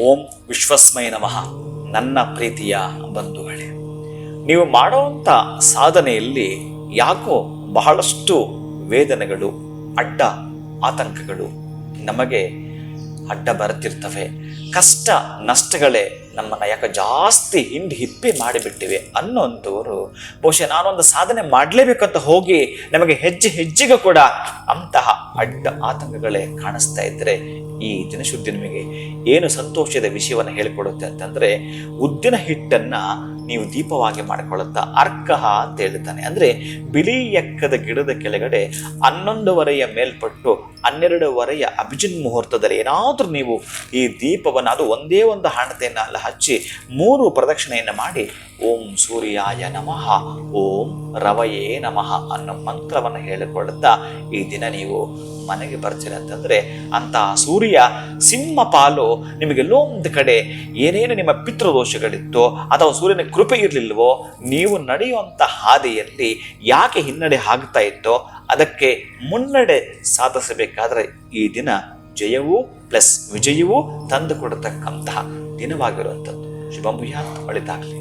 ಓಂ ವಿಶ್ವಸ್ಮೈ ನಮಃ. ನನ್ನ ಪ್ರೀತಿಯ ಬಂಧುಗಳೇ, ನೀವು ಮಾಡುವಂಥ ಸಾಧನೆಯಲ್ಲಿ ಯಾಕೋ ಬಹಳಷ್ಟು ವೇದನೆಗಳು, ಅಡ್ಡ ಆತಂಕಗಳು ನಮಗೆ ಅಡ್ಡ ಬರುತ್ತಿರ್ತವೆ. ಕಷ್ಟ ನಷ್ಟಗಳೇ ನಮ್ಮನ್ನು ಯಾಕೆ ಜಾಸ್ತಿ ಹಿಪ್ಪಿ ಮಾಡಿಬಿಟ್ಟಿವೆ ಅನ್ನೋಂಥವರು ಬಹುಶಃ ನಾನೊಂದು ಸಾಧನೆ ಮಾಡಲೇಬೇಕಂತ ಹೋಗಿ ನಮಗೆ ಹೆಜ್ಜೆಗೂ ಕೂಡ ಅಂತಹ ಅಡ್ಡ ಆತಂಕಗಳೇ ಕಾಣಿಸ್ತಾ ಇದ್ದರೆ ಈ ದಿನಶುದ್ಧಿ ನಿಮಗೆ ಏನು ಸಂತೋಷದ ವಿಷಯವನ್ನು ಹೇಳಿಕೊಡುತ್ತೆ ಅಂತಂದರೆ, ಉದ್ದಿನ ಹಿಟ್ಟನ್ನು ನೀವು ದೀಪವಾಗಿ ಮಾಡಿಕೊಳ್ಳುತ್ತಾ ಅರ್ಕಹ ಅಂತ ಹೇಳ್ತಾನೆ. ಅಂದರೆ ಬಿಳಿ ಎಕ್ಕದ ಗಿಡದ ಕೆಳಗಡೆ 11:30 ಮೇಲ್ಪಟ್ಟು 12:30 ಅಭಿಜಿನ್ ಮುಹೂರ್ತದಲ್ಲಿ ಏನಾದರೂ ನೀವು ಈ ದೀಪವನ್ನು, ಅದು ಒಂದೇ ಒಂದು ಹಣತೆಯನ್ನು ಅಲ್ಲ ಹಚ್ಚಿ 3 ಪ್ರದಕ್ಷಿಣೆಯನ್ನು ಮಾಡಿ ಓಂ ಸೂರ್ಯಾಯ ನಮಃ, ಓಂ ರವಯೇ ನಮಃ ಅನ್ನೋ ಮಂತ್ರವನ್ನು ಹೇಳಿಕೊಳ್ಳುತ್ತಾ ಈ ದಿನ ನೀವು ಮನೆಗೆ ಬರ್ತೀರ ಅಂತಂದರೆ, ಅಂತಹ ಸೂರ್ಯ ಸಿಂಹ ಪಾಲು ನಿಮಗೆಲ್ಲೋ ಒಂದು ಕಡೆ ಏನೇನು ನಿಮ್ಮ ಪಿತೃದೋಷಗಳಿತ್ತೋ ಅಥವಾ ಸೂರ್ಯನ ಕೃಪೆ ಇರಲಿಲ್ವೋ, ನೀವು ನಡೆಯುವಂಥ ಹಾದಿಯಲ್ಲಿ ಯಾಕೆ ಹಿನ್ನಡೆ ಆಗ್ತಾ ಇತ್ತೋ ಅದಕ್ಕೆ ಮುನ್ನಡೆ ಸಾಧಿಸಬೇಕಾದ್ರೆ ಈ ದಿನ ಜಯವೂ ಪ್ಲಸ್ ವಿಜಯವೂ ತಂದು ಕೊಡತಕ್ಕಂತಹ ದಿನವಾಗಿರುವಂಥದ್ದು. ಶುಭ ಭೂಯಾತ್, ಒಳಿತಾಗಲಿ.